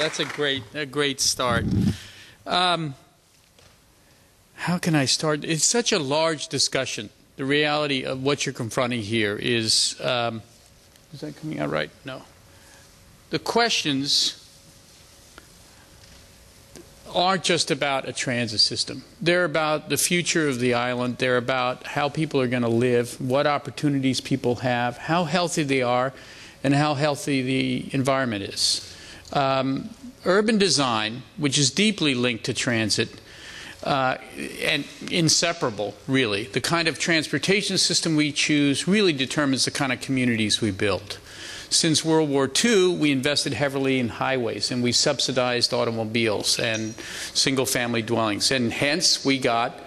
That's a great start. How can I start? It's such a large discussion. The reality of what you're confronting here is that coming out right? No. The questions aren't just about a transit system. They're about the future of the island. They're about how people are going to live, what opportunities people have, how healthy they are, and how healthy the environment is. Urban design, which is deeply linked to transit, and inseparable, really. The kind of transportation system we choose really determines the kind of communities we build. Since World War II, we invested heavily in highways, and we subsidized automobiles and single-family dwellings, and hence we got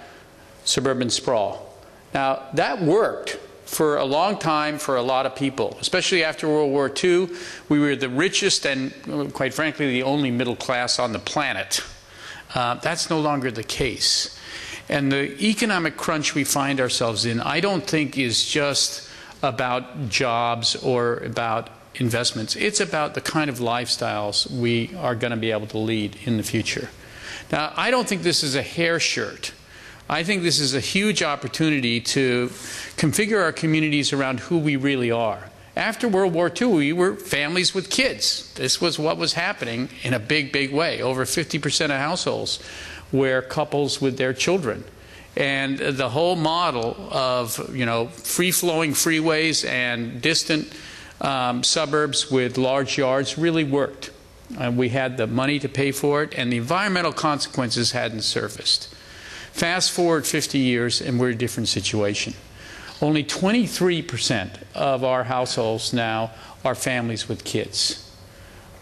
suburban sprawl. Now, that worked for a long time for a lot of people, especially after World War II. We were the richest and, quite frankly, the only middle class on the planet. That's no longer the case. And the economic crunch we find ourselves in, I don't think is just about jobs or about investments. It's about the kind of lifestyles we are going to be able to lead in the future. Now, I don't think this is a hair shirt. I think this is a huge opportunity to configure our communities around who we really are. After World War II, we were families with kids. This was what was happening in a big, big way. Over 50% of households were couples with their children. And the whole model of, you know, free-flowing freeways and distant suburbs with large yards really worked. We had the money to pay for it, and the environmental consequences hadn't surfaced. Fast forward 50 years, and we're in a different situation. Only 23% of our households now are families with kids.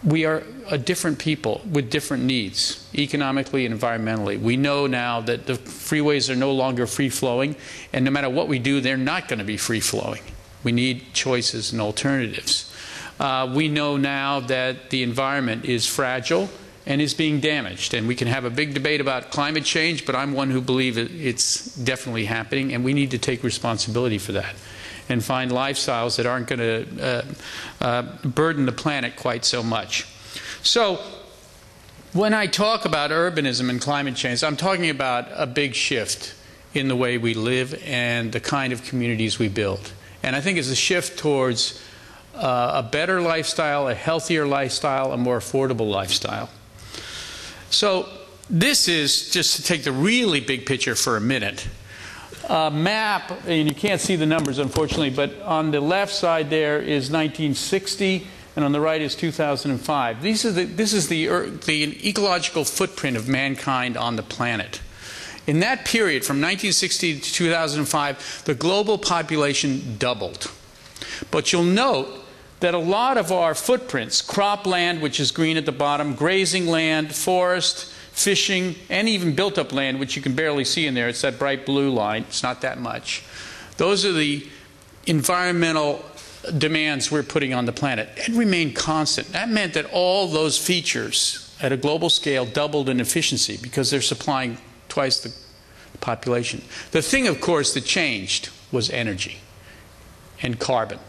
We are a different people with different needs, economically and environmentally. We know now that the freeways are no longer free-flowing, and no matter what we do, they're not going to be free-flowing. We need choices and alternatives. We know now that the environment is fragile and is being damaged. And we can have a big debate about climate change, but I'm one who believes it's definitely happening, and we need to take responsibility for that and find lifestyles that aren't going to burden the planet quite so much. So when I talk about urbanism and climate change, I'm talking about a big shift in the way we live and the kind of communities we build. And I think it's a shift towards a better lifestyle, a healthier lifestyle, a more affordable lifestyle. So this is, just to take the really big picture for a minute, a map, and you can't see the numbers unfortunately, but on the left side there is 1960, and on the right is 2005. This is the ecological footprint of mankind on the planet. In that period, from 1960 to 2005, the global population doubled. But you'll note that a lot of our footprints, cropland, which is green at the bottom, grazing land, forest, fishing, and even built-up land, which you can barely see in there. It's that bright blue line. It's not that much. Those are the environmental demands we're putting on the planet. It remained constant. That meant that all those features at a global scale doubled in efficiency because they're supplying twice the population. The thing, of course, that changed was energy and carbon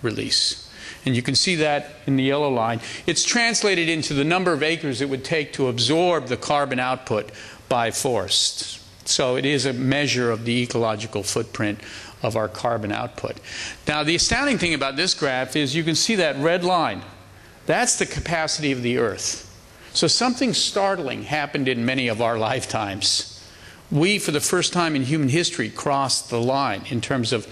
release. And you can see that in the yellow line. It's translated into the number of acres it would take to absorb the carbon output by forests. So it is a measure of the ecological footprint of our carbon output. Now, the astounding thing about this graph is you can see that red line. That's the capacity of the Earth. So something startling happened in many of our lifetimes. We, for the first time in human history, crossed the line in terms of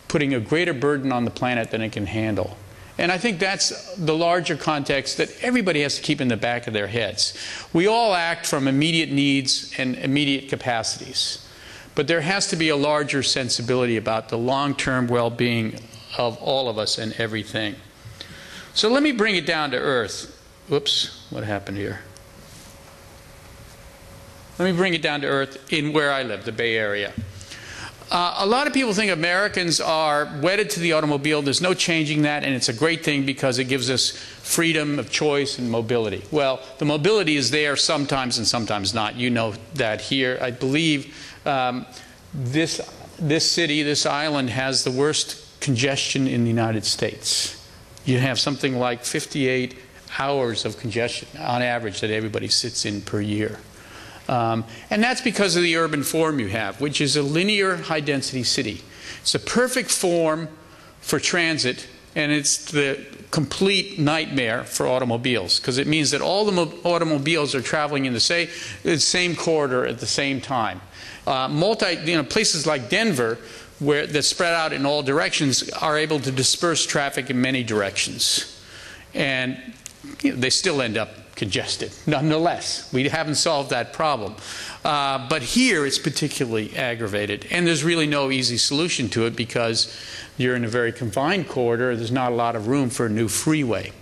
putting a greater burden on the planet than it can handle. And I think that's the larger context that everybody has to keep in the back of their heads. We all act from immediate needs and immediate capacities. But there has to be a larger sensibility about the long-term well-being of all of us and everything. So let me bring it down to earth. Whoops, what happened here? Let me bring it down to earth in where I live, the Bay Area. A lot of people think Americans are wedded to the automobile. There's no changing that, and it's a great thing because it gives us freedom of choice and mobility. Well, the mobility is there sometimes and sometimes not. You know that here. I believe this city, this island, has the worst congestion in the United States. You have something like 58 hours of congestion on average that everybody sits in per year. And that's because of the urban form you have, which is a linear high-density city. It's a perfect form for transit, and it's the complete nightmare for automobiles, because it means that all the automobiles are traveling in the same corridor at the same time. Places like Denver, that spread out in all directions, are able to disperse traffic in many directions. And they still end up congested, nonetheless. We haven't solved that problem. But here it's particularly aggravated. And there's really no easy solution to it because you're in a very confined corridor. There's not a lot of room for a new freeway.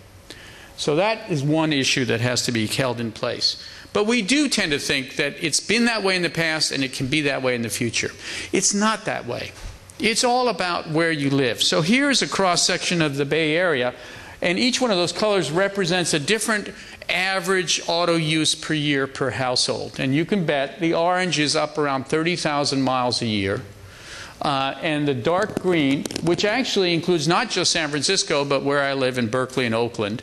So that is one issue that has to be held in place. But we do tend to think that it's been that way in the past and it can be that way in the future. It's not that way. It's all about where you live. So here's a cross-section of the Bay Area, and each one of those colors represents a different average auto use per year per household. And you can bet the orange is up around 30,000 miles a year. And the dark green, which actually includes not just San Francisco, but where I live in Berkeley and Oakland,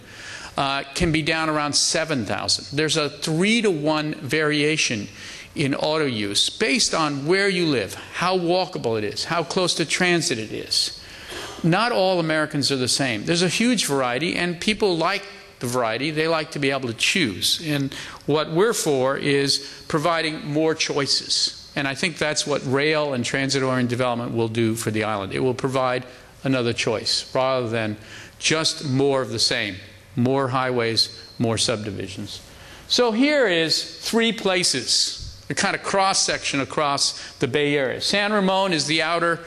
can be down around 7,000. There's a 3-to-1 variation in auto use based on where you live, how walkable it is, how close to transit it is. Not all Americans are the same. There's a huge variety, and people like the variety. They like to be able to choose. And what we're for is providing more choices. And I think that's what rail and transit-oriented development will do for the island. It will provide another choice rather than just more of the same. More highways, more subdivisions. So here is 3 places, a kind of cross-section across the Bay Area. San Ramon is the outer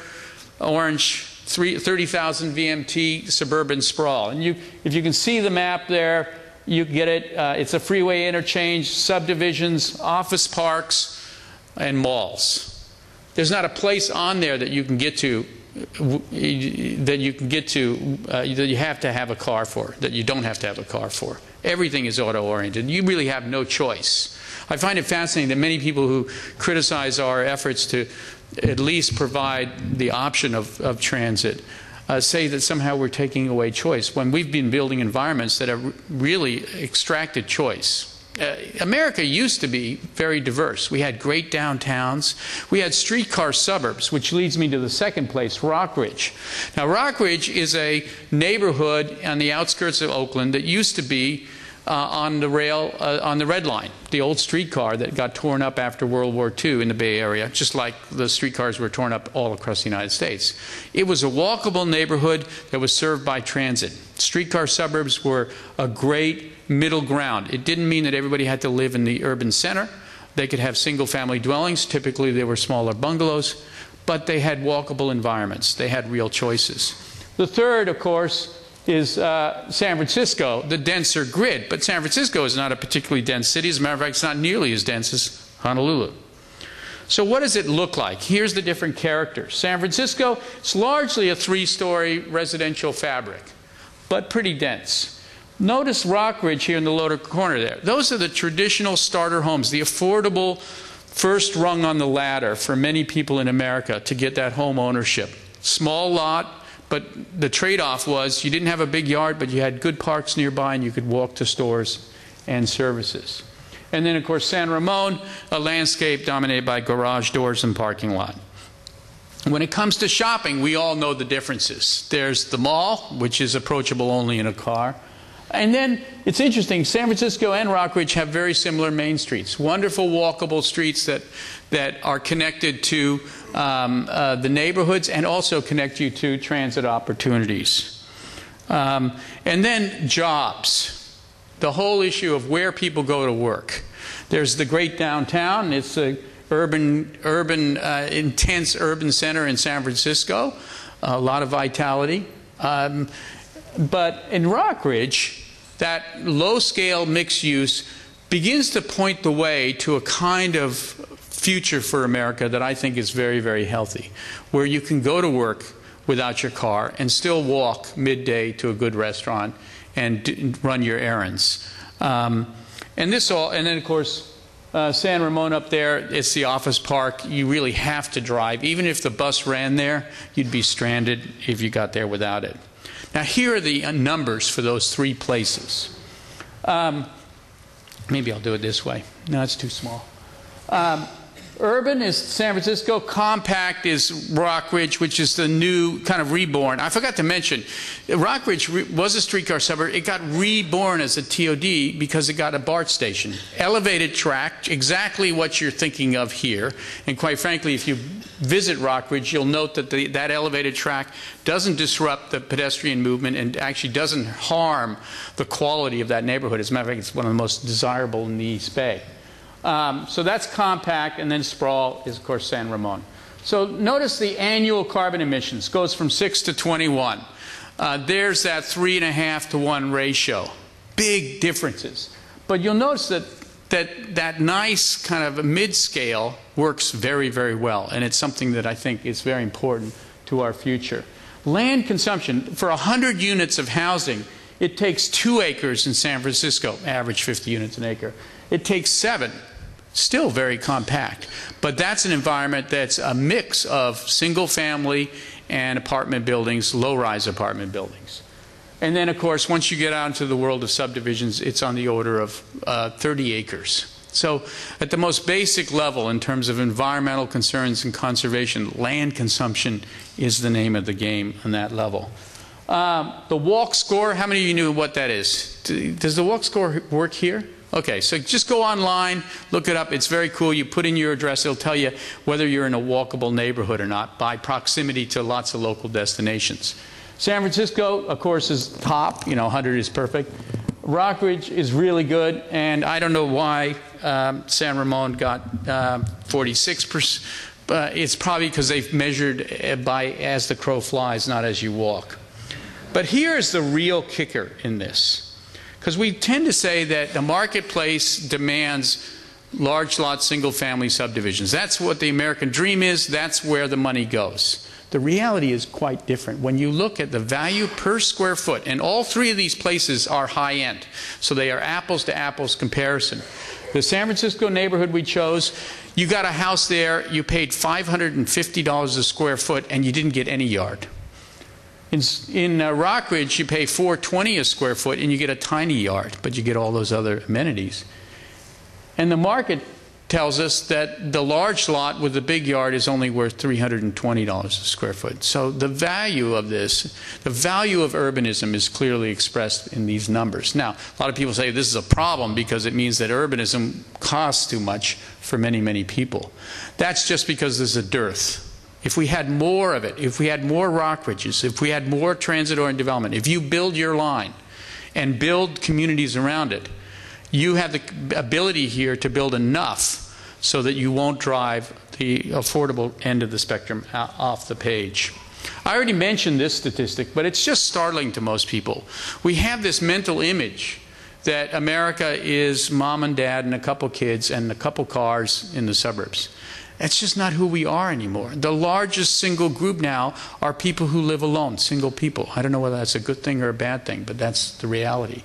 orange 30,000 VMT suburban sprawl. And if you can see the map there, you get it. It's a freeway interchange, subdivisions, office parks, and malls. There's not a place on there that you can get to that you have to have a car for, that you don't have to have a car for. Everything is auto-oriented. You really have no choice. I find it fascinating that many people who criticize our efforts to at least provide the option of transit say that somehow we're taking away choice, when we've been building environments that have really extracted choice. America used to be very diverse. We had great downtowns. We had streetcar suburbs, which leads me to the second place, Rockridge. Now, Rockridge is a neighborhood on the outskirts of Oakland that used to be on the Red Line, the old streetcar that got torn up after World War II in the Bay Area, just like the streetcars were torn up all across the United States. It was a walkable neighborhood that was served by transit. Streetcar suburbs were a great middle ground. It didn't mean that everybody had to live in the urban center. They could have single-family dwellings. Typically, they were smaller bungalows, but they had walkable environments. They had real choices. The third, of course, is San Francisco, the denser grid. But San Francisco is not a particularly dense city. As a matter of fact, it's not nearly as dense as Honolulu. So what does it look like? Here's the different characters. San Francisco, it's largely a 3-story residential fabric, but pretty dense. Notice Rockridge here in the lower corner there. Those are the traditional starter homes, the affordable first rung on the ladder for many people in America to get that home ownership. Small lot, but the trade-off was you didn't have a big yard, but you had good parks nearby and you could walk to stores and services. And then, of course, San Ramon, a landscape dominated by garage doors and parking lot. When it comes to shopping, we all know the differences. There's the mall, which is approachable only in a car. And then, it's interesting, San Francisco and Rockridge have very similar main streets. Wonderful walkable streets that are connected to the neighborhoods and also connect you to transit opportunities. And then jobs. The whole issue of where people go to work. There's the great downtown. It's a intense urban center in San Francisco. A lot of vitality. But in Rockridge, that low-scale mixed use begins to point the way to a kind of future for America that I think is very, very healthy, where you can go to work without your car and still walk midday to a good restaurant and run your errands. And then, of course, San Ramon up there, it's the office park. You really have to drive. Even if the bus ran there, you'd be stranded if you got there without it. Now, here are the numbers for those 3 places. Maybe I'll do it this way. No, it's too small. Urban is San Francisco. Compact is Rockridge, which is the new kind of reborn. I forgot to mention, Rockridge was a streetcar suburb. It got reborn as a TOD because it got a BART station. Elevated track, exactly what you're thinking of here. And quite frankly, if you visit Rockridge, you'll note that that elevated track doesn't disrupt the pedestrian movement and actually doesn't harm the quality of that neighborhood. As a matter of fact, it's one of the most desirable in the East Bay. So that's compact, and then sprawl is, of course, San Ramon. So notice the annual carbon emissions goes from 6 to 21. There's that 3.5 to 1 ratio. Big differences. But you'll notice that nice kind of mid-scale works very, very well, and it's something that I think is very important to our future. Land consumption, for 100 units of housing, it takes 2 acres in San Francisco, average 50 units an acre. It takes 7. Still very compact. But that's an environment that's a mix of single-family and apartment buildings, low-rise apartment buildings. And then, of course, once you get out into the world of subdivisions, it's on the order of 30 acres. So at the most basic level, in terms of environmental concerns and conservation, land consumption is the name of the game on that level. The walk score, how many of you knew what that is? Does the walk score work here? Okay, so just go online, look it up. It's very cool. You put in your address. It'll tell you whether you're in a walkable neighborhood or not by proximity to lots of local destinations. San Francisco, of course, is top. 100 is perfect. Rockridge is really good, and I don't know why San Ramon got 46%. It's probably because they've measured by as the crow flies, not as you walk. But here's the real kicker in this. Because we tend to say that the marketplace demands large lot, single-family subdivisions. That's what the American dream is. That's where the money goes. The reality is quite different. When you look at the value per square foot, and all 3 of these places are high-end, so they are apples-to-apples comparison. The San Francisco neighborhood we chose, you got a house there, you paid $550 a square foot, and you didn't get any yard. In Rockridge, you pay $420 a square foot and you get a tiny yard, but you get all those other amenities. And the market tells us that the large lot with the big yard is only worth $320 a square foot. So the value of this, the value of urbanism is clearly expressed in these numbers. Now, a lot of people say this is a problem because it means that urbanism costs too much for many, many people. That's just because there's a dearth. If we had more of it, if we had more Rockridges, if we had more transit-oriented development, if you build your line and build communities around it, you have the ability here to build enough so that you won't drive the affordable end of the spectrum off the page. I already mentioned this statistic, but it's just startling to most people. We have this mental image that America is mom and dad and a couple kids and a couple cars in the suburbs. That's just not who we are anymore. The largest single group now are people who live alone, single people. I don't know whether that's a good thing or a bad thing, but that's the reality.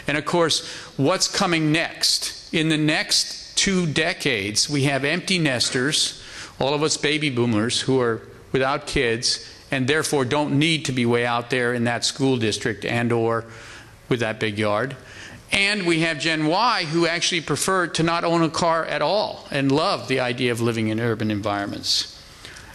And of course, what's coming next? In the next 2 decades, we have empty nesters, all of us baby boomers who are without kids and therefore don't need to be way out there in that school district and or with that big yard. And we have Gen Y who actually prefer to not own a car at all and love the idea of living in urban environments.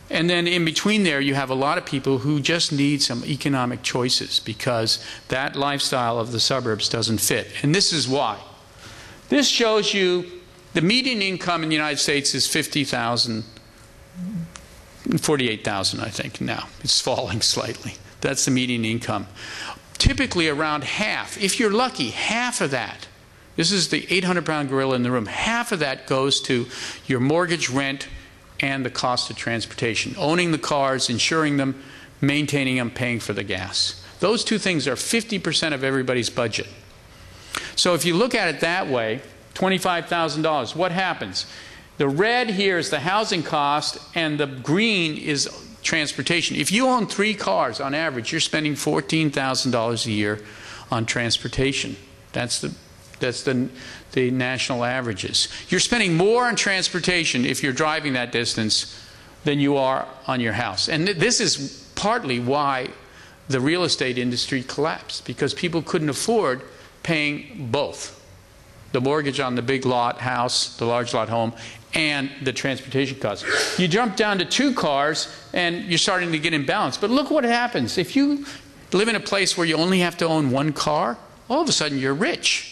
And then in between there, you have a lot of people who just need some economic choices because that lifestyle of the suburbs doesn't fit. And this is why. This shows you the median income in the United States is $50,000, 48,000 I think now. It's falling slightly. That's the median income. Typically around half, if you're lucky, half of that, this is the 800-pound gorilla in the room, half of that goes to your mortgage, rent, and the cost of transportation. Owning the cars, insuring them, maintaining them, paying for the gas. Those 2 things are 50% of everybody's budget. So if you look at it that way, $25,000, what happens? The red here is the housing cost, and the green is transportation. If you own 3 cars on average, you're spending $14,000 a year on transportation. That's the national averages. You're spending more on transportation if you're driving that distance than you are on your house. And this is partly why the real estate industry collapsed, because people couldn't afford paying both. The mortgage on the big lot house, the large lot home, and the transportation costs. You jump down to 2 cars and you're starting to get imbalance. But look what happens. If you live in a place where you only have to own 1 car, all of a sudden you're rich.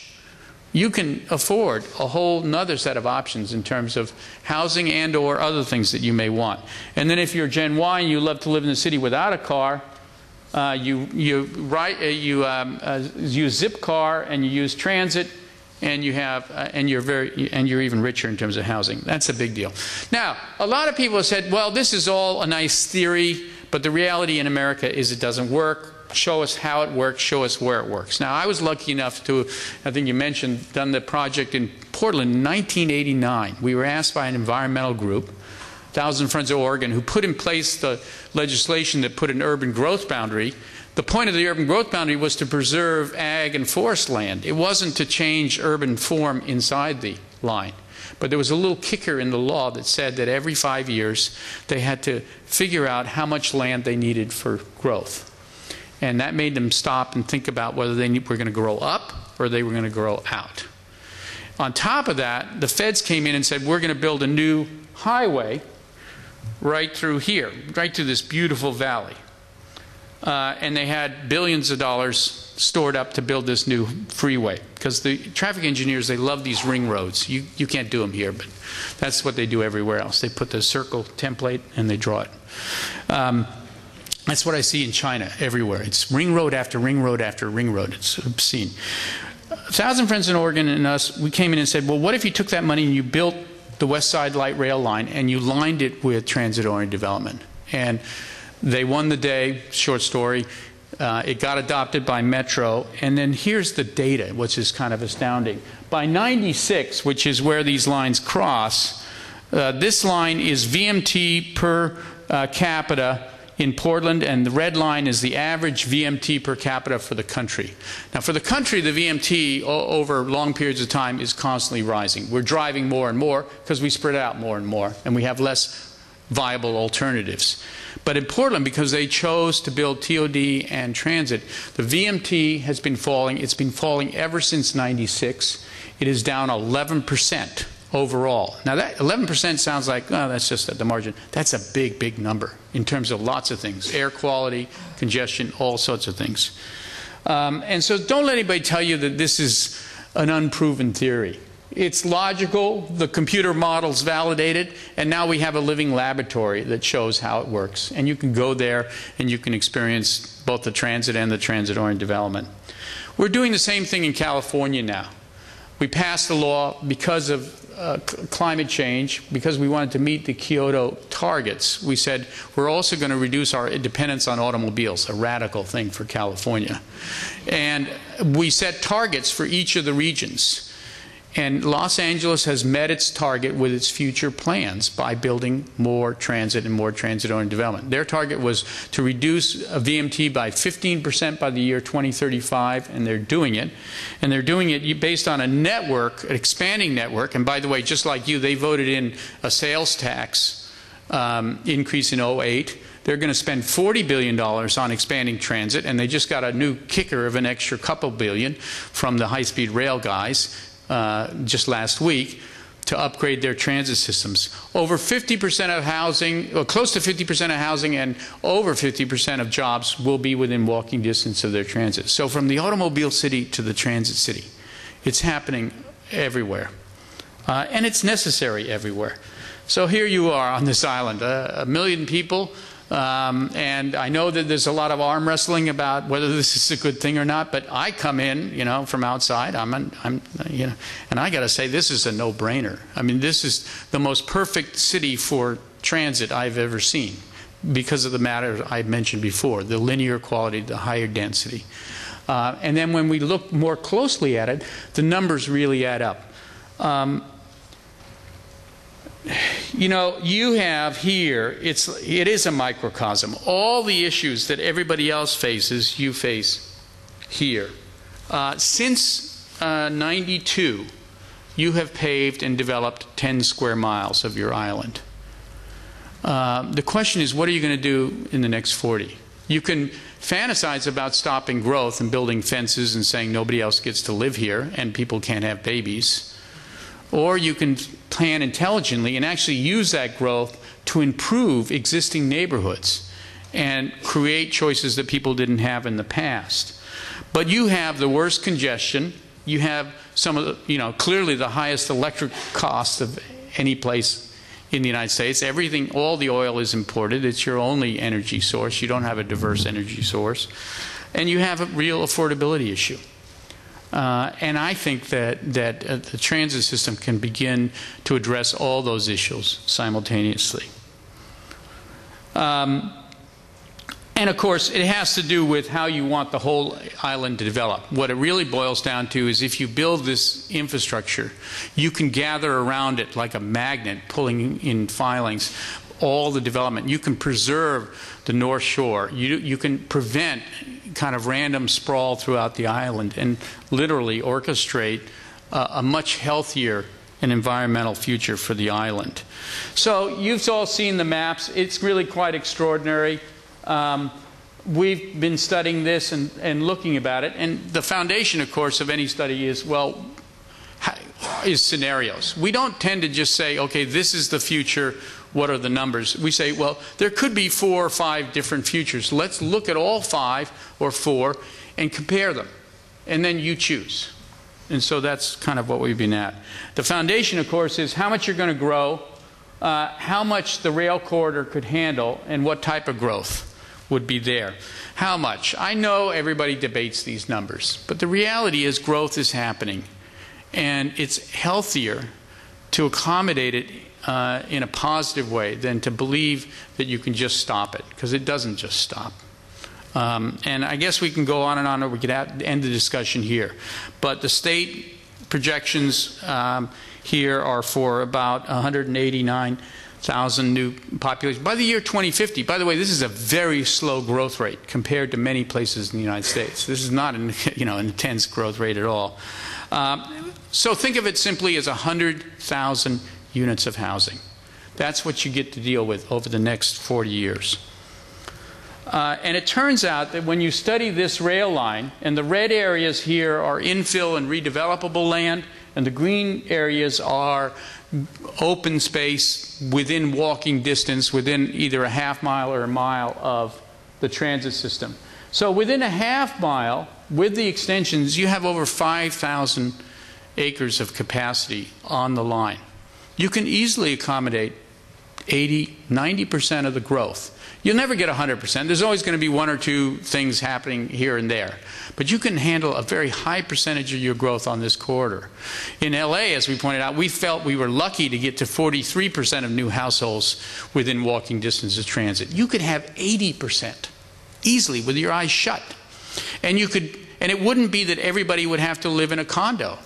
You can afford a whole nother set of options in terms of housing and or other things that you may want. And then if you're Gen Y and you love to live in the city without a car, you use Zipcar and you use transit, and you have and you're even richer in terms of housing. That's a big deal. Now, a lot of people have said, well, this is all a nice theory, but the reality in America is it doesn't work. Show us how it works, show us where it works. Now, I was lucky enough to, I think you mentioned, done the project in Portland in 1989. We were asked by an environmental group, Thousand Friends of Oregon, who put in place the legislation that put an urban growth boundary. The point of the urban growth boundary was to preserve ag and forest land. It wasn't to change urban form inside the line. But there was a little kicker in the law that said that every 5 years they had to figure out how much land they needed for growth. And that made them stop and think about whether they were going to grow up or they were going to grow out. On top of that, the feds came in and said, we're going to build a new highway right through here, right through this beautiful valley. And they had billions of dollars stored up to build this new freeway. Because the traffic engineers, they love these ring roads. You can't do them here, but that's what they do everywhere else. They put the circle template and they draw it. That's what I see in China everywhere. It's ring road after ring road after ring road. It's obscene. Thousand Friends in Oregon and us, we came in and said, well, what if you took that money and you built the West Side Light Rail line and you lined it with transit-oriented development? And they won the day, short story. It got adopted by Metro. And then here's the data, which is kind of astounding. By 96, which is where these lines cross, this line is VMT per capita in Portland, and the red line is the average VMT per capita for the country. Now, for the country, the VMT over long periods of time is constantly rising. We're driving more and more because we spread out more and more, and we have less viable alternatives. But in Portland, because they chose to build TOD and transit, the VMT has been falling. It's been falling ever since '96. It is down 11%. Overall. Now that 11% sounds like, oh, that's just at the margin. That's a big, big number in terms of lots of things. Air quality, congestion, all sorts of things. And so don't let anybody tell you that this is an unproven theory. It's logical, the computer models validate it, and now we have a living laboratory that shows how it works. And you can go there and you can experience both the transit and the transit-oriented development. We're doing the same thing in California now. We passed a law because of climate change, because we wanted to meet the Kyoto targets. We said we're also going to reduce our dependence on automobiles, a radical thing for California. And we set targets for each of the regions. And Los Angeles has met its target with its future plans by building more transit and more transit-oriented development. Their target was to reduce VMT by 15% by the year 2035, and they're doing it. And they're doing it based on a network, an expanding network. And by the way, just like you, they voted in a sales tax increase in '08. They're going to spend $40 billion on expanding transit, and they just got a new kicker of an extra couple billion from the high-speed rail guys just last week to upgrade their transit systems. Over 50% of housing, or close to 50% of housing, and over 50% of jobs will be within walking distance of their transit. So from the automobile city to the transit city, it's happening everywhere. And it's necessary everywhere. So here you are on this island, 1 million people. And I know that there's a lot of arm wrestling about whether this is a good thing or not, but I come in, you know, from outside. You know, and I got to say, this is a no-brainer. I mean, this is the most perfect city for transit I've ever seen, because of the matter I mentioned before, the linear quality, the higher density. And then when we look more closely at it, the numbers really add up. You know, you have here, it is a microcosm. All the issues that everybody else faces, you face here. Since '92, you have paved and developed 10 square miles of your island. The question is, what are you going to do in the next 40? You can fantasize about stopping growth and building fences and saying nobody else gets to live here and people can't have babies. Or you can plan intelligently and actually use that growth to improve existing neighborhoods and create choices that people didn't have in the past. But you have the worst congestion. You have some of the, clearly the highest electric cost of any place in the United States. Everything, all the oil is imported. It's your only energy source. You don't have a diverse energy source. And you have a real affordability issue. And I think that the transit system can begin to address all those issues simultaneously. And of course, it has to do with how you want the whole island to develop. What it really boils down to is if you build this infrastructure, you can gather around it like a magnet pulling in filings all the development. You can preserve the North Shore. You can prevent kind of random sprawl throughout the island and literally orchestrate a much healthier and environmental future for the island. So you've all seen the maps. It's really quite extraordinary. We've been studying this and looking about it, and the foundation, of course, of any study is, well, is scenarios. We don't tend to just say, okay, this is the future, what are the numbers? We say, well, there could be 4 or 5 different futures. Let's look at all 5 or 4 and compare them, and then you choose. And so that's kind of what we've been at. The foundation, of course, is how much you're going to grow, how much the rail corridor could handle, and what type of growth would be there. How much? I know everybody debates these numbers, but the reality is growth is happening, and it's healthier to accommodate it in a positive way than to believe that you can just stop it, because it doesn't just stop. And I guess we can go on and on, or we could end the discussion here. But the state projections here are for about 189,000 new population by the year 2050. By the way, this is a very slow growth rate compared to many places in the United States. This is not an intense growth rate at all. So think of it simply as 100,000 units of housing. That's what you get to deal with over the next 40 years. And it turns out that when you study this rail line, and the red areas here are infill and redevelopable land, and the green areas are open space within walking distance, within either a half mile or a mile of the transit system. So within a half mile, with the extensions, you have over 5,000 acres of capacity on the line. You can easily accommodate 80, 90% of the growth. You'll never get 100%. There's always going to be 1 or 2 things happening here and there. But you can handle a very high percentage of your growth on this corridor. In LA, as we pointed out, we felt we were lucky to get to 43% of new households within walking distance of transit. You could have 80% easily with your eyes shut. And it wouldn't be that everybody would have to live in a condo.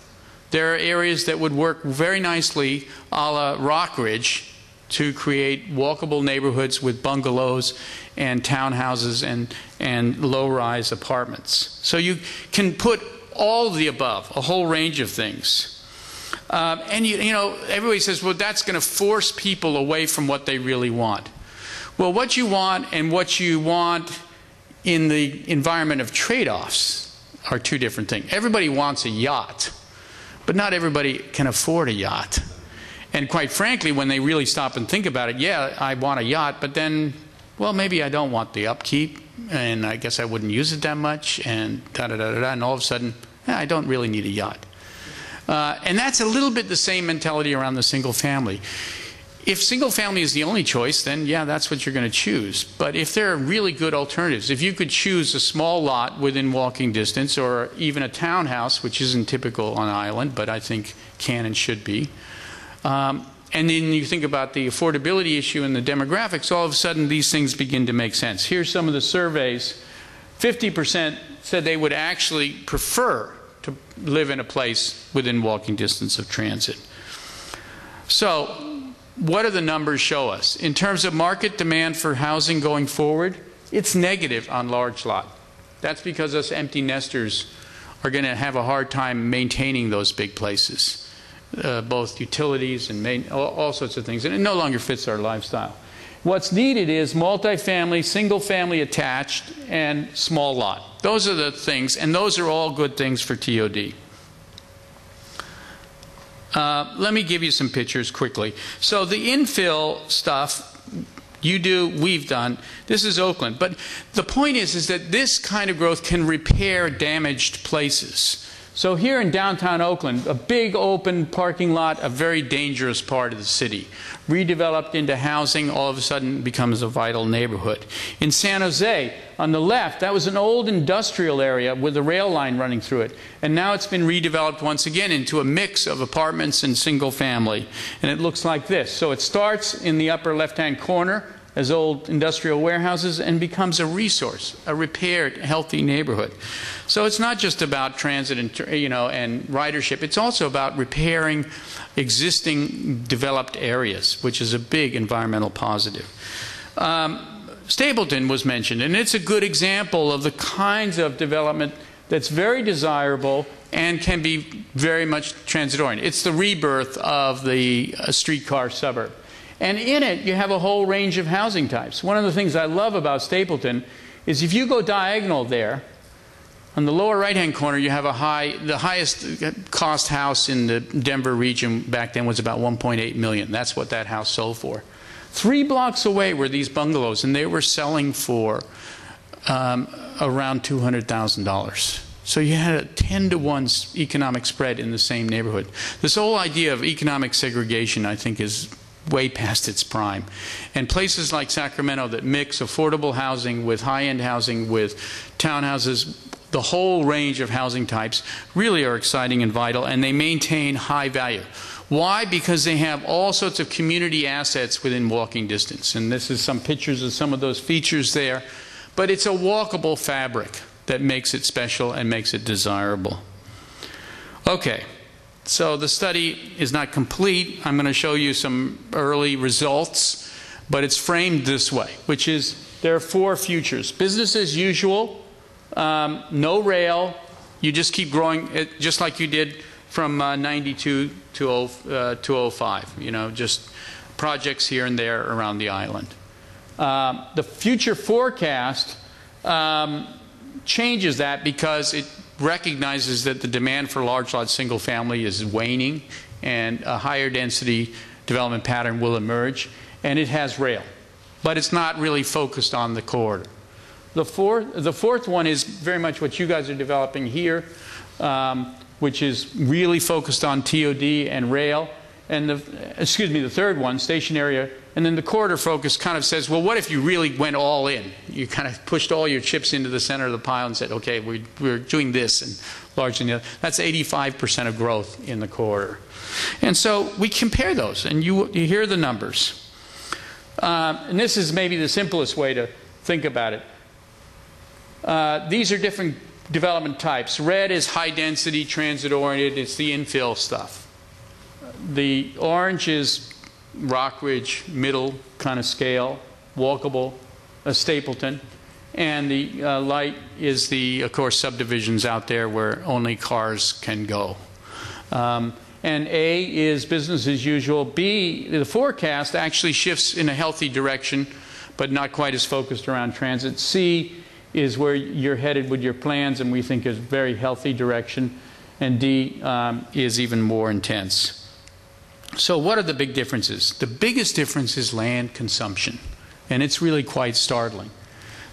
There are areas that would work very nicely a la Rockridge to create walkable neighborhoods with bungalows and townhouses and low-rise apartments. So you can put all of the above, a whole range of things. And everybody says, well, that's going to force people away from what they really want. Well, what you want and what you want in the environment of trade-offs are 2 different things. Everybody wants a yacht, but not everybody can afford a yacht. And quite frankly, when they really stop and think about it, yeah, I want a yacht, but then, well, maybe I don't want the upkeep, and I guess I wouldn't use it that much, and da-da-da-da-da, and all of a sudden, I don't really need a yacht. And that's a little bit the same mentality around the single family. If single family is the only choice, then yeah, that's what you're going to choose. But if there are really good alternatives, if you could choose a small lot within walking distance, or even a townhouse, which isn't typical on an island, but I think can and should be, and then you think about the affordability issue and the demographics, all of a sudden these things begin to make sense. Here's some of the surveys. 50% said they would actually prefer to live in a place within walking distance of transit. So what do the numbers show us? In terms of market demand for housing going forward, it's negative on large lot. That's because us empty nesters are going to have a hard time maintaining those big places. Both utilities and all sorts of things, and it no longer fits our lifestyle. What's needed is multifamily, single-family attached, and small lot. Those are the things, and those are all good things for TOD. Let me give you some pictures quickly. So the infill stuff, you do, we've done. This is Oakland. But the point is that this kind of growth can repair damaged places. So here in downtown Oakland, a big open parking lot, a very dangerous part of the city. Redeveloped into housing, all of a sudden becomes a vital neighborhood. In San Jose, on the left, that was an old industrial area with a rail line running through it. And now it's been redeveloped once again into a mix of apartments and single family. And it looks like this. So it starts in the upper left-hand corner as old industrial warehouses and becomes a resource, a repaired, healthy neighborhood. So it's not just about transit and, and ridership. It's also about repairing existing developed areas, which is a big environmental positive. Stapleton was mentioned, and it's a good example of the kinds of development that's very desirable and can be very much transit-oriented. It's the rebirth of the streetcar suburb. And in it, you have a whole range of housing types. One of the things I love about Stapleton is if you go diagonal there, on the lower right-hand corner, you have the highest cost house in the Denver region back then was about $1.8 million. That's what that house sold for. 3 blocks away were these bungalows, and they were selling for around $200,000. So you had a 10-to-1 economic spread in the same neighborhood. This whole idea of economic segregation, I think, is way past its prime. And places like Sacramento that mix affordable housing with high-end housing with townhouses, the whole range of housing types really are exciting and vital, and they maintain high value. Why? Because they have all sorts of community assets within walking distance. And this is some pictures of some of those features there. But it's a walkable fabric that makes it special and makes it desirable. Okay. So the study is not complete. I'm going to show you some early results, but it's framed this way, which is there are 4 futures. Business as usual, no rail, you just keep growing, just like you did from 92 to 05, just projects here and there around the island. The future forecast changes that because it recognizes that the demand for large lot single family is waning and a higher density development pattern will emerge, and it has rail. But it's not really focused on the corridor. The fourth one is very much what you guys are developing here, which is really focused on TOD and rail. And the third one, station area, and then the corridor focus kind of says, well, what if you really went all in? You kind of pushed all your chips into the center of the pile and said, okay, we're doing this and largely the other. That's 85% of growth in the corridor. And so we compare those, and you hear the numbers. And this is maybe the simplest way to think about it. These are different development types. Red is high density, transit oriented. It's the infill stuff. The orange is Rockridge, middle kind of scale, walkable, Stapleton. And the light is of course, subdivisions out there where only cars can go. And A is business as usual. B, the forecast actually shifts in a healthy direction, but not quite as focused around transit. C is where you're headed with your plans, and we think is a very healthy direction. And D is even more intense. So what are the big differences? The biggest difference is land consumption, and it's really quite startling.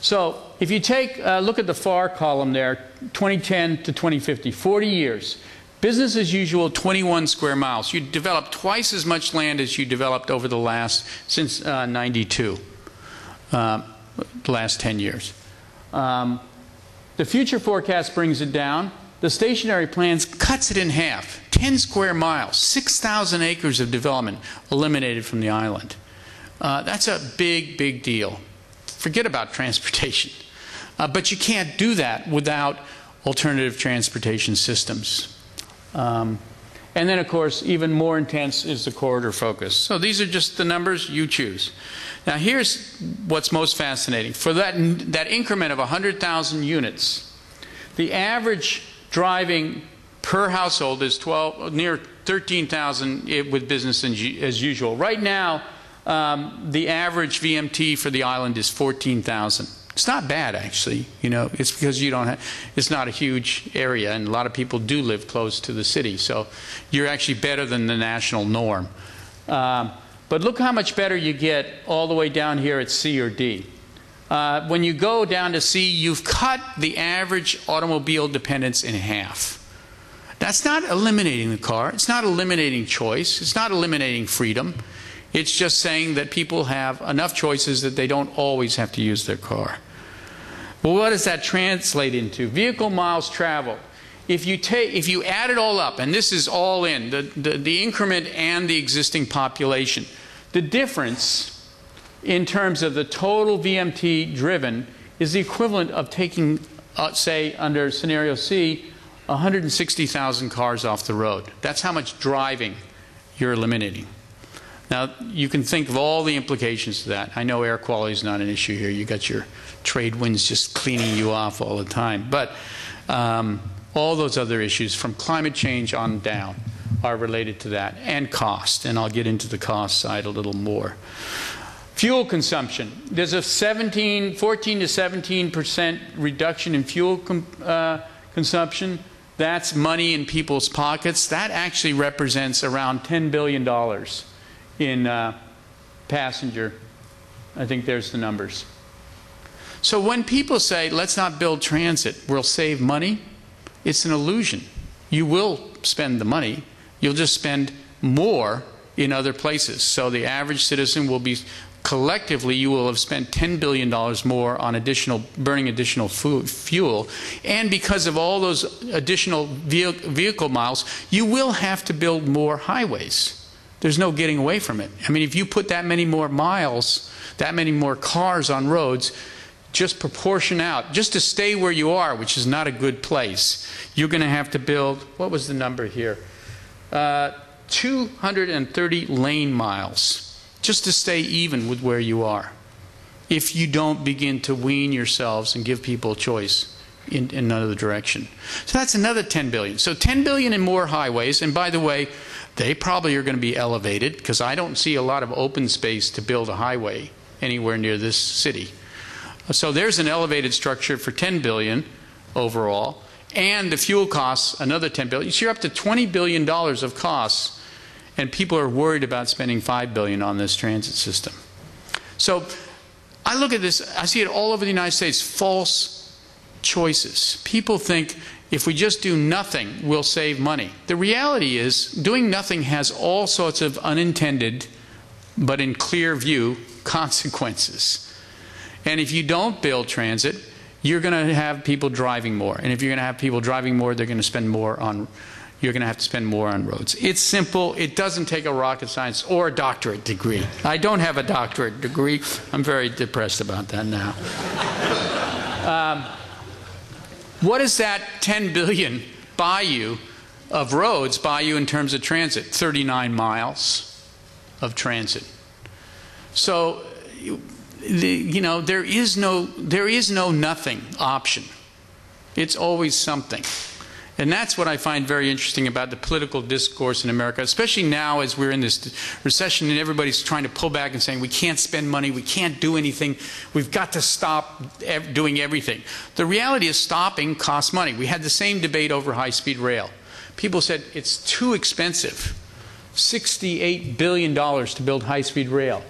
So if you take a look at the far column there, 2010 to 2050, 40 years. Business as usual, 21 square miles. You develop twice as much land as you developed over since 92, the last 10 years. The future forecast brings it down. The stationary plans cuts it in half. 10 square miles, 6,000 acres of development eliminated from the island. That's a big, big deal. Forget about transportation. But you can't do that without alternative transportation systems. And then, of course, even more intense is the corridor focus. So these are just the numbers you choose. Now, here's what's most fascinating. For that increment of 100,000 units, the average driving per household is near 13,000 with business as usual. Right now, the average VMT for the island is 14,000. It's not bad, actually. You know, it's because you don't have, it's not a huge area, and a lot of people do live close to the city. So you're actually better than the national norm. But look how much better you get all the way down here at C or D. When you go down to C, you've cut the average automobile dependence in half. That's not eliminating the car. It's not eliminating choice. It's not eliminating freedom. It's just saying that people have enough choices that they don't always have to use their car. Well, what does that translate into? Vehicle miles traveled. If you add it all up, and this is all in, the increment and the existing population, the difference in terms of the total VMT driven is the equivalent of taking, say, under scenario C, 160,000 cars off the road. That's how much driving you're eliminating. Now, you can think of all the implications of that. I know air quality is not an issue here. You got your trade winds just cleaning you off all the time. But all those other issues, from climate change on down, are related to that, and cost. And I'll get into the cost side a little more. Fuel consumption. There's a 14 to 17% reduction in fuel consumption. That's money in people's pockets. That actually represents around $10 billion in passenger. I think there's the numbers. So when people say, let's not build transit, we'll save money, it's an illusion. You will spend the money. You'll just spend more in other places. So the average citizen will be, collectively, you will have spent $10 billion more on burning additional fuel. And because of all those additional vehicle miles, you will have to build more highways. There's no getting away from it. I mean, if you put that many more miles, that many more cars on roads, just proportion out, just to stay where you are, which is not a good place, you're going to have to build, what was the number here? 230 lane miles, just to stay even with where you are, if you don't begin to wean yourselves and give people choice in another direction. So that's another 10 billion. So 10 billion in more highways, and by the way, they probably are going to be elevated, because I don't see a lot of open space to build a highway anywhere near this city. So there's an elevated structure for 10 billion overall, and the fuel costs another 10 billion. So you're up to $20 billion of costs, and people are worried about spending $5 billion on this transit system. So I look at this, I see it all over the United States, false choices. People think if we just do nothing, we'll save money. The reality is, doing nothing has all sorts of unintended, but in clear view, consequences. And if you don't build transit, you're going to have people driving more. And if you're going to have people driving more, they're going to spend more on, you're going to have to spend more on roads. It's simple. It doesn't take a rocket science or a doctorate degree. I don't have a doctorate degree. I'm very depressed about that now. What does that 10 billion buy you of roads, buy you in terms of transit? 39 miles of transit. So, you know, there is no nothing option. It's always something. And that's what I find very interesting about the political discourse in America, especially now as we're in this recession and everybody's trying to pull back and saying we can't spend money, we can't do anything, we've got to stop doing everything. The reality is stopping costs money. We had the same debate over high-speed rail. People said it's too expensive, $68 billion to build high-speed rail.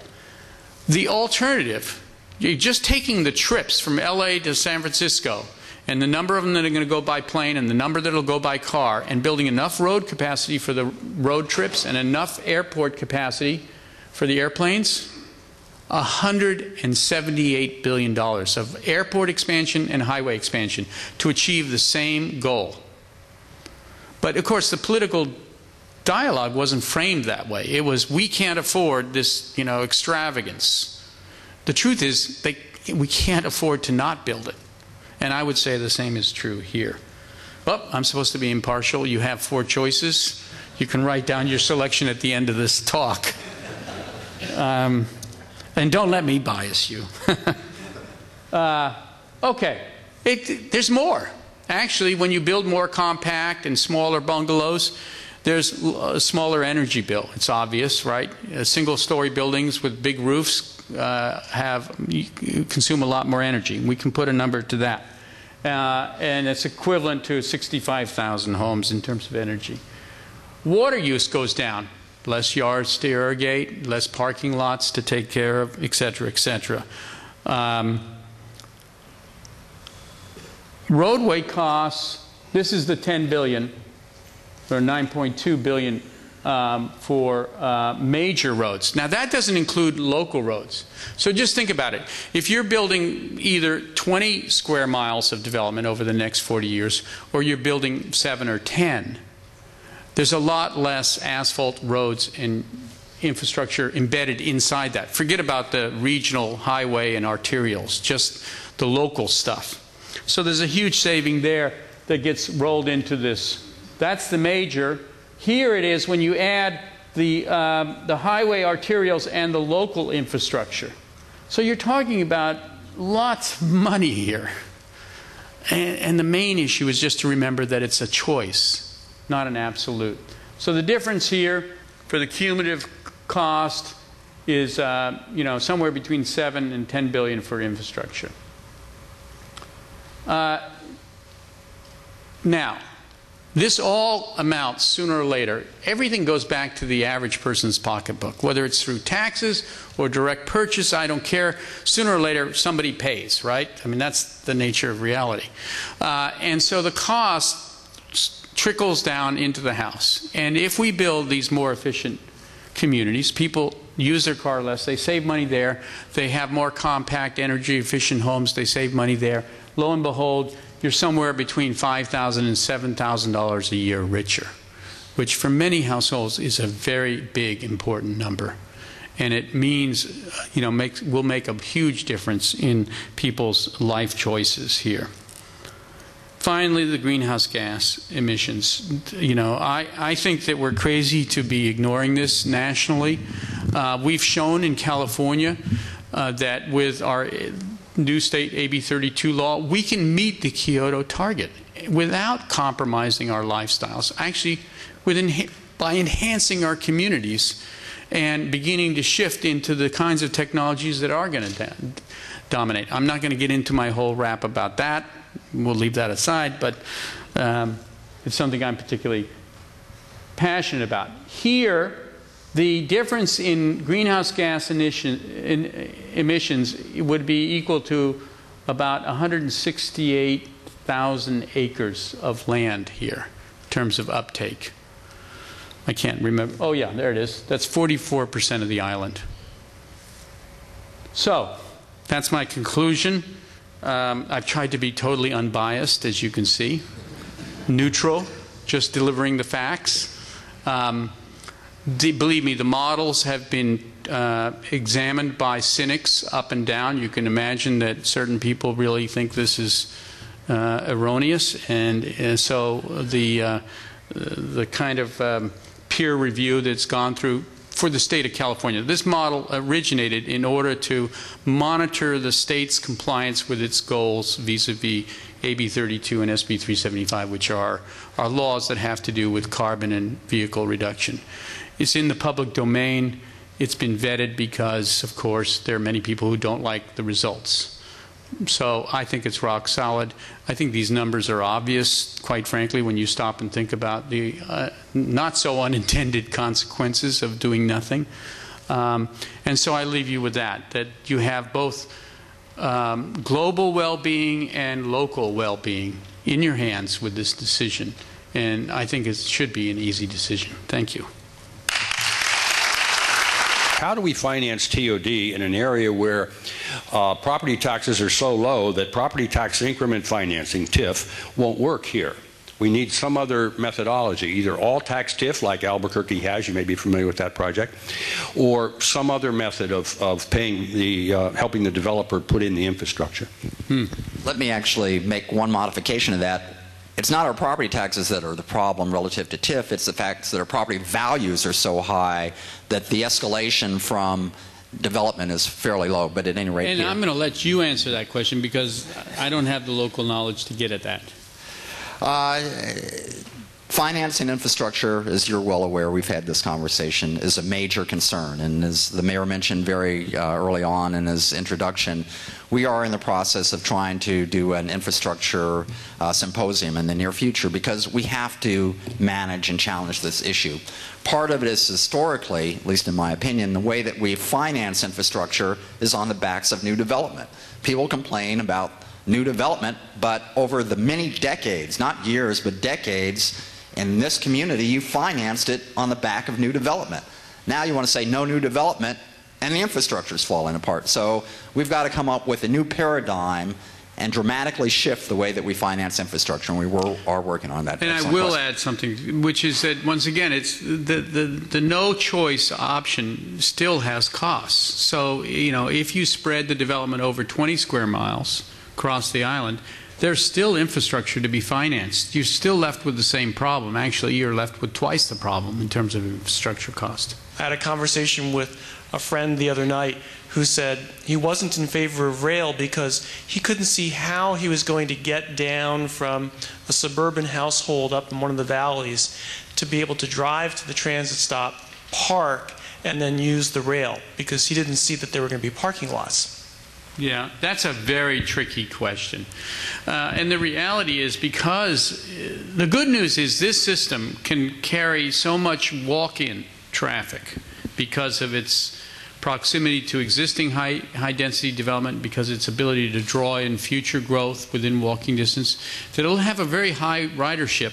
The alternative, you're just taking the trips from LA to San Francisco and the number of them that are going to go by plane and the number that will go by car, and building enough road capacity for the road trips and enough airport capacity for the airplanes, $178 billion of airport expansion and highway expansion to achieve the same goal. But of course the political dialogue wasn't framed that way. It was, we can't afford this, you know, extravagance. The truth is, we can't afford to not build it. And I would say the same is true here. Well, I'm supposed to be impartial. You have 4 choices. You can write down your selection at the end of this talk. And don't let me bias you. Okay, there's more. Actually, when you build more compact and smaller bungalows, There's a smaller energy bill. It's obvious, right? Single-story buildings with big roofs consume a lot more energy. We can put a number to that. And it's equivalent to 65,000 homes in terms of energy. Water use goes down. Less yards to irrigate, less parking lots to take care of, et cetera, et cetera. Roadway costs, this is the 10 billion, or 9.2 billion for major roads. Now that doesn't include local roads. So just think about it. If you're building either 20 square miles of development over the next 40 years, or you're building 7 or 10, there's a lot less asphalt roads and infrastructure embedded inside that. Forget about the regional highway and arterials, just the local stuff. So there's a huge saving there that gets rolled into this. That's the major. Here it is when you add the highway, arterials, and the local infrastructure. So you're talking about lots of money here. And the main issue is just to remember that it's a choice, not an absolute. So the difference here for the cumulative cost is somewhere between 7 and 10 billion for infrastructure. Now, this all amounts sooner or later. Everything goes back to the average person's pocketbook, whether it's through taxes or direct purchase. I don't care. Sooner or later, somebody pays, right? I mean, that's the nature of reality. And so the cost trickles down into the house. And if we build these more efficient communities, people use their car less, they save money there, they have more compact, energy efficient homes, they save money there. Lo and behold, you're somewhere between $5,000 and $7,000 a year richer, which for many households is a very big, important number. And it means, will make a huge difference in people's life choices here. Finally, the greenhouse gas emissions. I think that we're crazy to be ignoring this nationally. We've shown in California that with our new state AB 32 law, we can meet the Kyoto target without compromising our lifestyles. Actually, by enhancing our communities and beginning to shift into the kinds of technologies that are going to dominate. I'm not going to get into my whole rap about that. We'll leave that aside, but it's something I'm particularly passionate about. Here, the difference in greenhouse gas emissions would be equal to about 168,000 acres of land here in terms of uptake. I can't remember. Oh, yeah, there it is. That's 44% of the island. So, that's my conclusion. I've tried to be totally unbiased, as you can see. Neutral, just delivering the facts. Believe me, the models have been examined by cynics up and down. You can imagine that certain people really think this is erroneous, and so the kind of peer review that's gone through for the state of California. This model originated in order to monitor the state's compliance with its goals vis-a-vis AB 32 and SB 375, which are laws that have to do with carbon and vehicle reduction. It's in the public domain. It's been vetted because, of course, there are many people who don't like the results. So I think it's rock solid. I think these numbers are obvious, quite frankly, when you stop and think about the not so unintended consequences of doing nothing. And so I leave you with that you have both global well-being and local well-being in your hands with this decision. And I think it should be an easy decision. Thank you. How do we finance TOD in an area where property taxes are so low that property tax increment financing, TIF, won't work here? We need some other methodology, either all-tax TIF like Albuquerque has, you may be familiar with that project, or some other method of paying helping the developer put in the infrastructure. Let me actually make one modification of that. It's not our property taxes that are the problem relative to TIF, it's the fact that our property values are so high that the escalation from development is fairly low, but at any rate And I'm going to let you answer that question because I don't have the local knowledge to get at that. Financing infrastructure, as you're well aware, we've had this conversation, is a major concern. And as the mayor mentioned very early on in his introduction, we are in the process of trying to do an infrastructure symposium in the near future because we have to manage and challenge this issue. Part of it is historically, at least in my opinion, the way that we finance infrastructure is on the backs of new development. People complain about new development, but over the many decades, not years, but decades, in this community, you financed it on the back of new development. Now you want to say no new development, and the infrastructure is falling apart. So we've got to come up with a new paradigm and dramatically shift the way that we finance infrastructure, and we are working on that. And I will add something, which is that, once again, it's the no-choice option still has costs. So, you know, if you spread the development over 20 square miles across the island, there's still infrastructure to be financed. You're still left with the same problem. Actually, you're left with twice the problem in terms of infrastructure cost. I had a conversation with a friend the other night who said he wasn't in favor of rail because he couldn't see how he was going to get down from a suburban household up in one of the valleys to be able to drive to the transit stop, park, and then use the rail, because he didn't see that there were going to be parking lots. Yeah, that's a very tricky question. And the reality is, because the good news is this system can carry so much walk-in traffic because of its proximity to existing high-density development, because its ability to draw in future growth within walking distance, that it'll have a very high ridership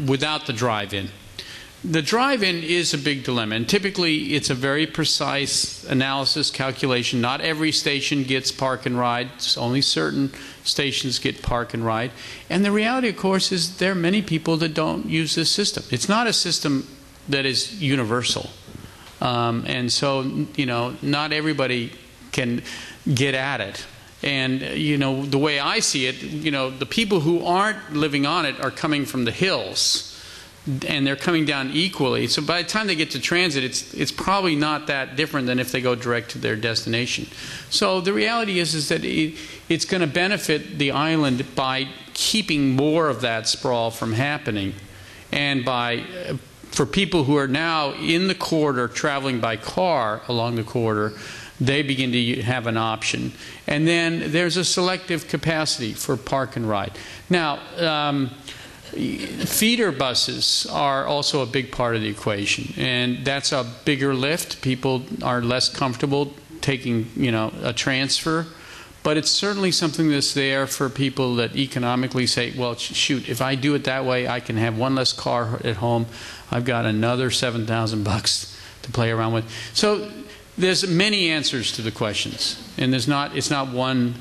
without the drive-in. The drive-in is a big dilemma, and typically it's a very precise analysis calculation. Not every station gets park and ride. Only certain stations get park and ride. And the reality, of course, is there are many people that don't use this system. It's not a system that is universal. And so, you know, not everybody can get at it. And, you know, the way I see it, you know, the people who aren't living on it are coming from the hills, and they're coming down equally. So by the time they get to transit, it's probably not that different than if they go direct to their destination. So the reality is that it's going to benefit the island by keeping more of that sprawl from happening, and by for people who are now in the corridor traveling by car along the corridor, they begin to have an option. And then there's a selective capacity for park and ride. Now, feeder buses are also a big part of the equation, and that's a bigger lift. People are less comfortable taking, you know, a transfer, but it's certainly something that's there for people that economically say, well, shoot, if I do it that way, I can have one less car at home. I've got another $7,000 to play around with. So there's many answers to the questions, and it's not one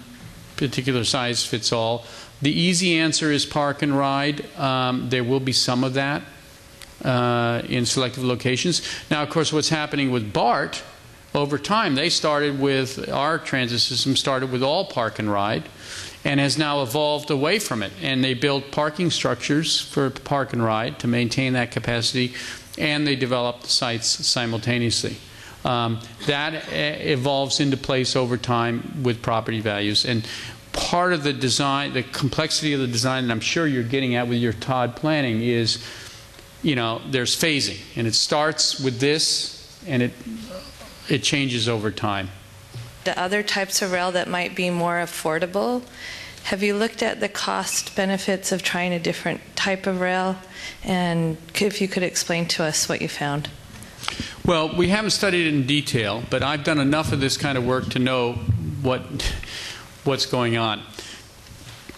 particular size fits all. The easy answer is park and ride. There will be some of that in selective locations. Now, of course, what's happening with BART, over time, they started with, our transit system started with all park and ride, and has now evolved away from it. And they built parking structures for park and ride to maintain that capacity, and they developed sites simultaneously. That evolves into place over time with property values. And part of the design, the complexity of the design, and I'm sure you're getting at with your TOD planning, is, you know, there's phasing, and it starts with this, and it changes over time. The other types of rail that might be more affordable, have you looked at the cost benefits of trying a different type of rail? And if you could explain to us what you found. Well, we haven't studied it in detail, but I've done enough of this kind of work to know what's going on.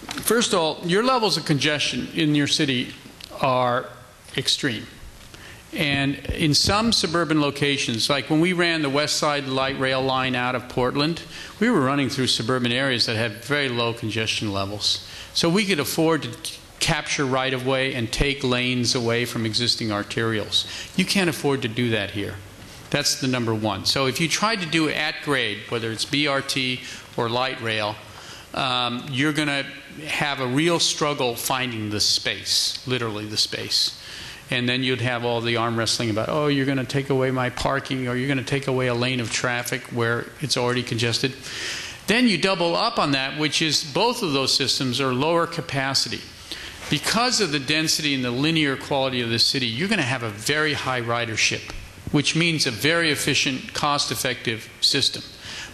First of all, your levels of congestion in your city are extreme. And in some suburban locations, like when we ran the West Side Light Rail line out of Portland, we were running through suburban areas that had very low congestion levels. So we could afford to capture right-of-way and take lanes away from existing arterials. You can't afford to do that here. That's the number one. So if you try to do it at grade, whether it's BRT or light rail, you're going to have a real struggle finding the space, literally the space. And then you'd have all the arm wrestling about, oh, you're going to take away my parking, or you're going to take away a lane of traffic where it's already congested. Then you double up on that, which is both of those systems are lower capacity. because of the density and the linear quality of the city, you're going to have a very high ridership, which means a very efficient, cost-effective system.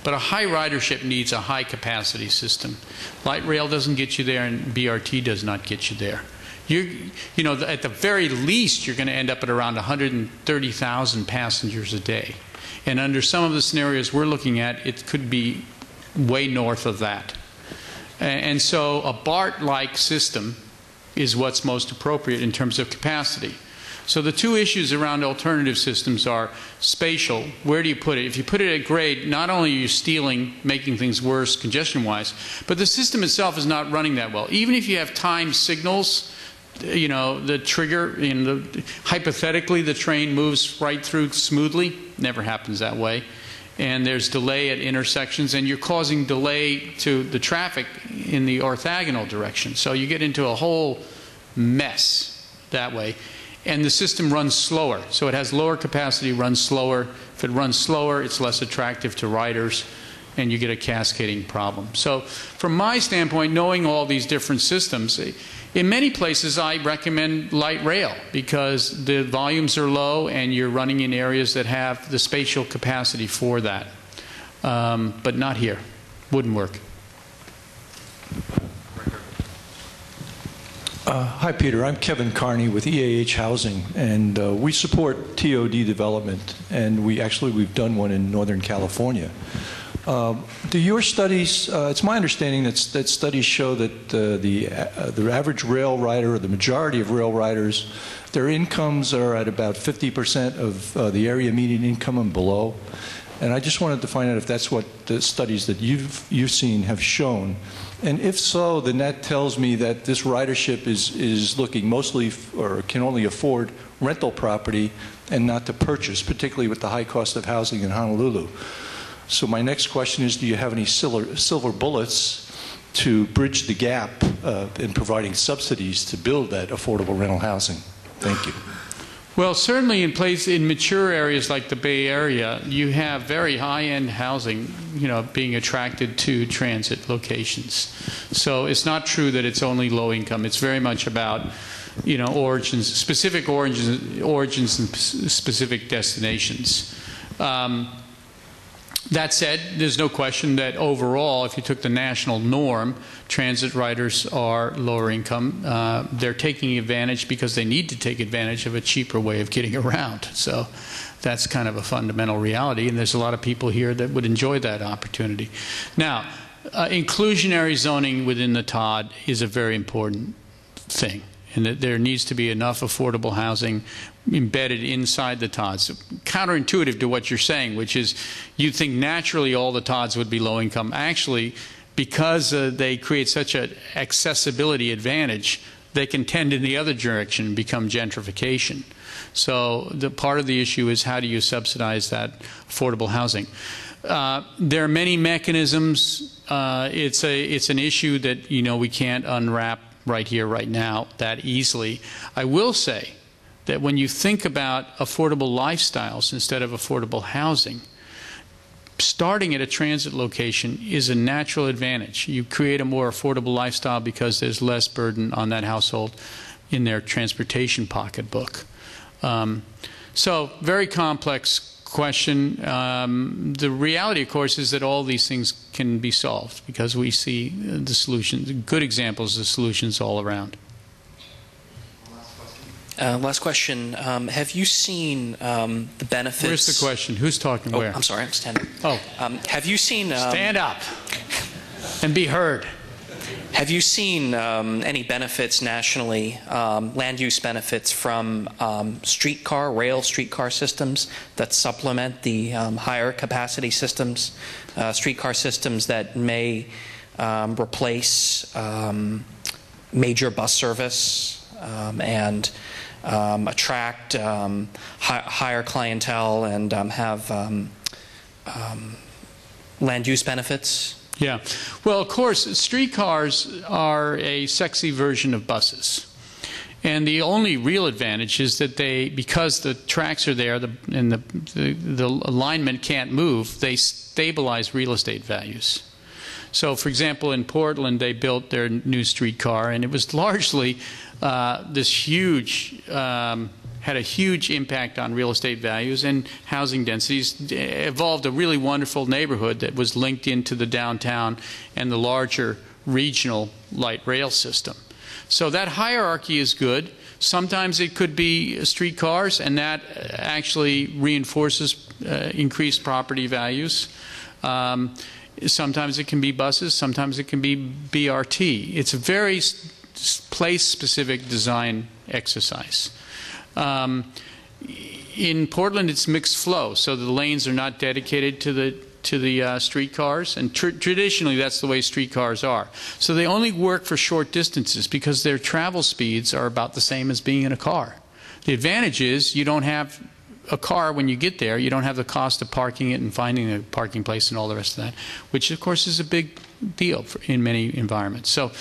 But a high ridership needs a high-capacity system. Light rail doesn't get you there, and BRT does not get you there. You know, at the very least, you're going to end up at around 130,000 passengers a day. And under some of the scenarios we're looking at, it could be way north of that. And so a BART-like system is what's most appropriate in terms of capacity. So the two issues around alternative systems are spatial. Where do you put it? If you put it at grade, not only are you stealing, making things worse congestion-wise, but the system itself is not running that well. Even if you have timed signals, you know, the trigger, hypothetically the train moves right through smoothly. Never happens that way. And there's delay at intersections, and you're causing delay to the traffic in the orthogonal direction. So you get into a whole mess that way. And the system runs slower. So it has lower capacity, runs slower. If it runs slower, it's less attractive to riders, and you get a cascading problem. So from my standpoint, knowing all these different systems, in many places I recommend light rail because the volumes are low and you're running in areas that have the spatial capacity for that. But not here. Wouldn't work. Hi, Peter. I'm Kevin Carney with EAH Housing, and we support TOD development, and we've done one in Northern California. Do your studies? It's my understanding that studies show that the average rail rider, or the majority of rail riders, their incomes are at about 50% of the area median income and below. And I just wanted to find out if that's what the studies that you've seen have shown. And if so, then that tells me that this ridership is looking mostly, or can only afford rental property and not to purchase, particularly with the high cost of housing in Honolulu. So my next question is, do you have any silver bullets to bridge the gap in providing subsidies to build that affordable rental housing? Thank you. Well, certainly in mature areas like the Bay Area, you have very high-end housing, you know, being attracted to transit locations. So it's not true that it's only low income. It's very much about, you know, specific origins and specific destinations. That said, there's no question that overall, if you took the national norm, transit riders are lower income. They're taking advantage because they need to take advantage of a cheaper way of getting around. So that's kind of a fundamental reality, and there's a lot of people here that would enjoy that opportunity. Now, inclusionary zoning within the TOD is a very important thing, and that there needs to be enough affordable housing embedded inside the TODs. Counterintuitive to what you're saying, which is you'd think naturally all the TODs would be low income. Actually, because they create such an accessibility advantage, they can tend in the other direction and become gentrification. So the part of the issue is how do you subsidize that affordable housing? There are many mechanisms. It's an issue that, you know, we can't unwrap right here, right now, that easily. I will say that when you think about affordable lifestyles instead of affordable housing, starting at a transit location is a natural advantage. You create a more affordable lifestyle because there's less burden on that household in their transportation pocketbook. So, very complex question. The reality, of course, is that all these things can be solved because we see the solutions, good examples of solutions all around. Last question. Have you seen the benefits? Where's the question? Who's talking where? I'm sorry, I'm standing. Oh. Have you seen... Stand up and be heard. Have you seen any benefits nationally, land use benefits from rail streetcar systems that supplement the higher capacity systems, streetcar systems that may replace major bus service and attract higher clientele and have land use benefits? Yeah. Well, of course, streetcars are a sexy version of buses. And the only real advantage is that because the tracks are there and the alignment can't move, they stabilize real estate values. So, for example, in Portland, they built their new streetcar, and it was largely this huge, had a huge impact on real estate values and housing densities, evolved a really wonderful neighborhood that was linked into the downtown and the larger regional light rail system. So that hierarchy is good. Sometimes it could be streetcars, and that actually reinforces increased property values. Sometimes it can be buses, sometimes it can be BRT. It's a very place-specific design exercise. In Portland, it's mixed flow, so the lanes are not dedicated to the streetcars, and traditionally that's the way streetcars are. So they only work for short distances because their travel speeds are about the same as being in a car. The advantage is you don't have a car when you get there. You don't have the cost of parking it and finding a parking place and all the rest of that, which of course is a big deal in many environments. So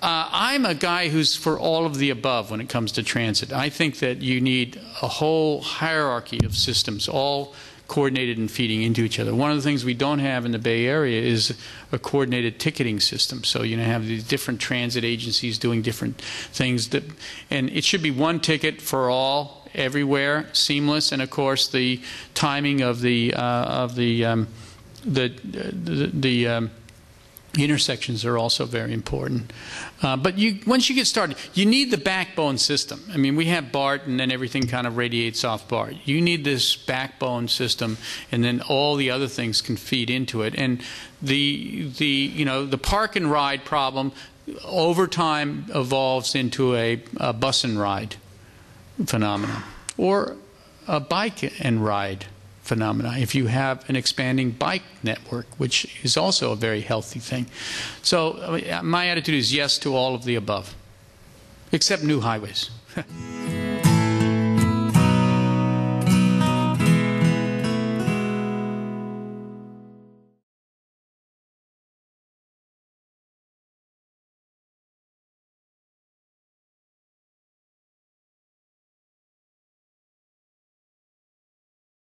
I'm a guy who's for all of the above when it comes to transit. I think that you need a whole hierarchy of systems, all coordinated and feeding into each other. One of the things we don't have in the Bay Area is a coordinated ticketing system. So you have these different transit agencies doing different things, and it should be one ticket for all, everywhere, seamless, and of course the timing of the intersections are also very important. But once you get started, you need the backbone system. I mean, we have BART, and then everything kind of radiates off BART. You need this backbone system, and then all the other things can feed into it. And the park and ride problem over time evolves into a bus and ride phenomenon, or a bike and ride phenomena if you have an expanding bike network, which is also a very healthy thing. So my attitude is yes to all of the above, except new highways.